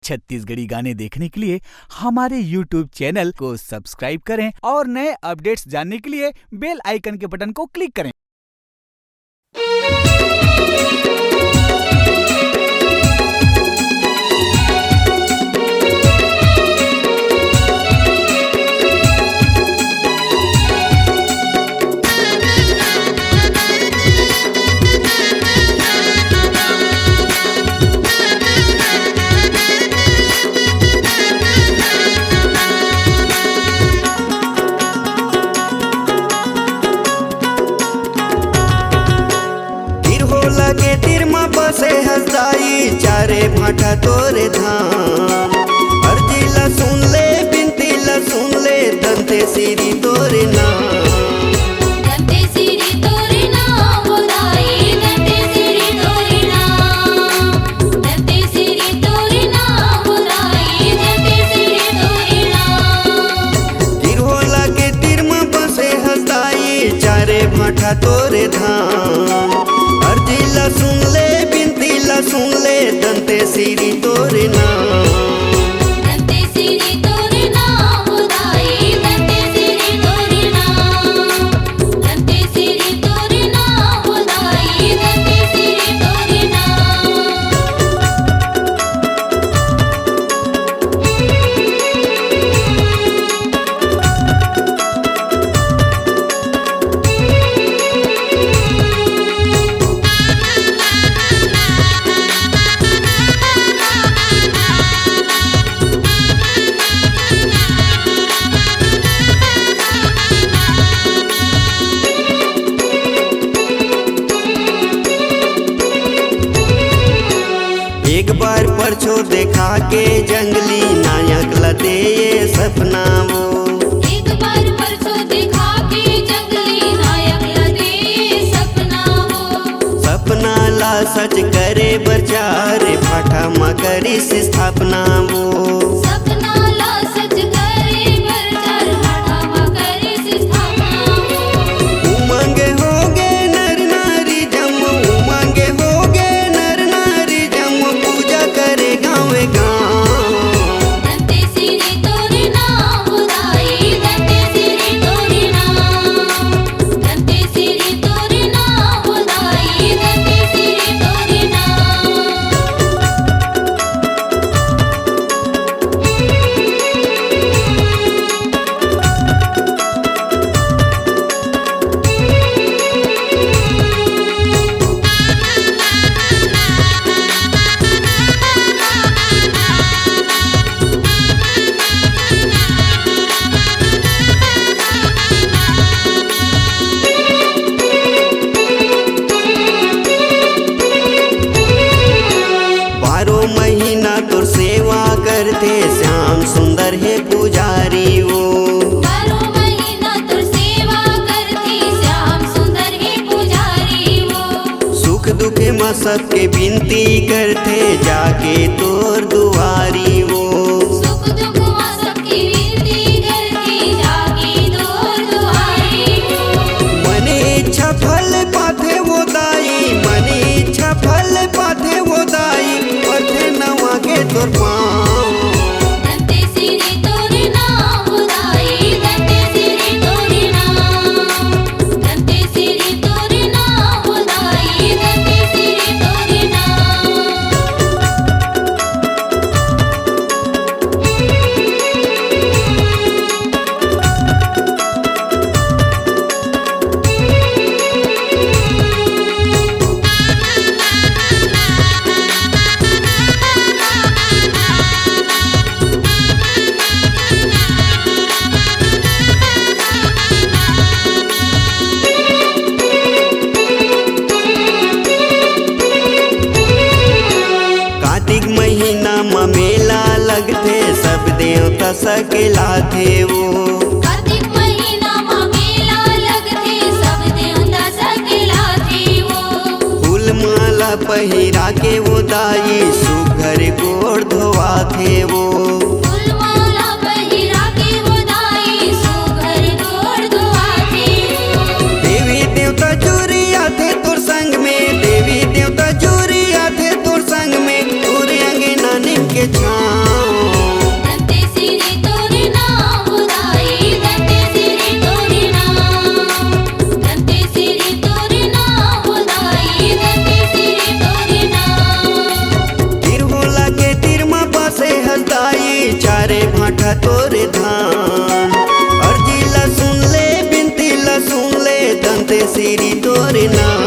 छत्तीसगढ़ी गाने देखने के लिए हमारे YouTube चैनल को सब्सक्राइब करें और नए अपडेट्स जानने के लिए बेल आइकन के बटन को क्लिक करें। लगे तीर में बसे हंसदाई चारे भाटा तोरे धाम अर्जी ला सुन ले बिनती ला सुन ले दंते सीरी तोरे नाम दंते सीरी तोरे नाम बोलाई दंते सीरी तोरे नाम दंते सीरी तोरे नाम बोलाई दंते सीरी तोरे नाम तीर हो लगे तीर में बसे हंसदाई चारे भाटा तोरे धाम अर्जी ला सुन ले बिनती ला सुन ले दंते सीरी तोरे नाम दंते सीरी तोरे नाम बोलाई दंते सीरी तोरे नाम दंते सीरी तोरे नाम बोलाई दंते सीरी तोरे नाम। एक बार परछो देखा के जंगली नायक लते ये सपना वो एक बार परसों देखा के जंगली नायक लदे सपना हो सपना ला सच करे बचार भाटा में करी स्थापना वो सपना ला सच करे बरचार भाटा मा करे से स्थापना हो उमंगे होगे नर नारी जम उमंगे होगे नर नारी जम पूजा करे गाँव गाँव दंते सीरी तोरे नाम बोलाई दंते सीरी तोरे नाम दंते सीरी तोरे नाम बोलाई दंते सीरी तोरे नाम। बारह महीना तो सेवा करते श्याम सुंदर है पुजारी वो 12 महीना तुर सेवा करती श्याम सुंदर है पुजारी वो सुख दुख में सबके विनती करते जाके तोर दुआरी वो सुख दुख मा सबकी विनती करती जाके दूर दुआरी वो मने इच्छा फल पाथे वो दाई मने इच्छा फल पाथे वो दाई पथे नवा के तोर पाँव दंते सीरी तोरे नाम बोलाई दंते सीरी तोरे नाम दंते सीरी तोरे नाम बोलाई दंते सीरी तोरे नाम। कार्तिक महीना में मेला लगते सब देवता सकेला थे वो कार्तिक महीना मा मेला लगते सब देवता सकेला थे वो फूल माला पहिरा के वो दाई सुघर गोड़ धोवा थे वो फूलमाला पहिरा के वो दाई सुघर गोड़ धोआ थे वो देवी देवता चोरिया थे तोर संग में देवी देवता चोरिया थे तोर संग में तोरे अंगे नानी के छा दंते सिरी तोरे नाम उदाई दंते सिरी तोरे नाम दंते सिरी तोरे नाम उदाई दंते सिरी तोरे नाम तीर होला के तीर में बसे हसदाई चारे भाटा तोरे धाम अर्जी ला सुन ले बिनती ला सुन ले दंते सिरी तोरे नाम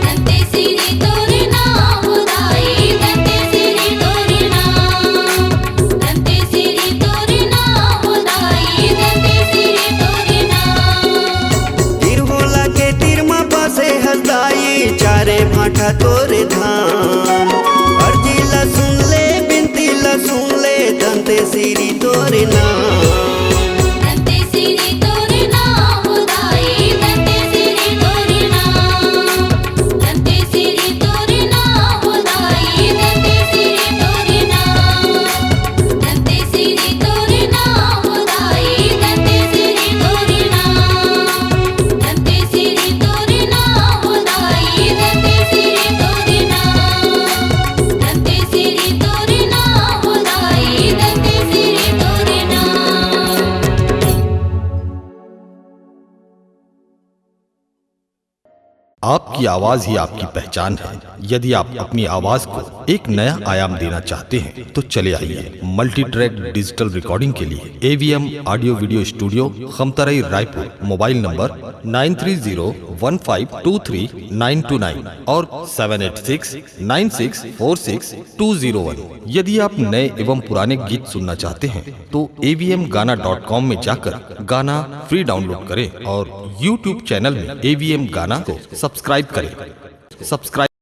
दंते सिरी तोरे नाम उदाई दंते सिरी तोरे नाम दंते सिरी तोरे नाम उदाई दंते सिरी तोरे नाम तीर होला के तीर में बसे हसदाई चारे भाटा तोरे धाम अर्जी ला सुन ले बिनती ला सुन ले दंते सिरी तोरे नाम दंते सिरी तोरे नाम उदाई दंते सिरी तोरे नाम दंते सिरी तोरे नाम उदाई दंते सिरी तोरे नाम दंते सिरी तोरे नाम उदाई दंते सिरी तोरे नाम दंते सिरी तोरे नाम उदाई दंते सिरी तोरे नाम दंते सिरी तोरे नाम उदाई दंते सिरी तोरे नाम। आपकी आवाज ही आपकी पहचान है। यदि आप अपनी आवाज को एक नया आयाम देना चाहते हैं तो चले आइए मल्टी ट्रैक डिजिटल रिकॉर्डिंग के लिए AVM audio video studio Khamtarai Raipur. Mobile number 9301523929 और 7869646201। यदि आप नए एवं पुराने गीत सुनना चाहते हैं तो avmgana.com में जाकर गाना फ्री डाउनलोड करें और YouTube चैनल में AVM गाना को सब्सक्राइब करें।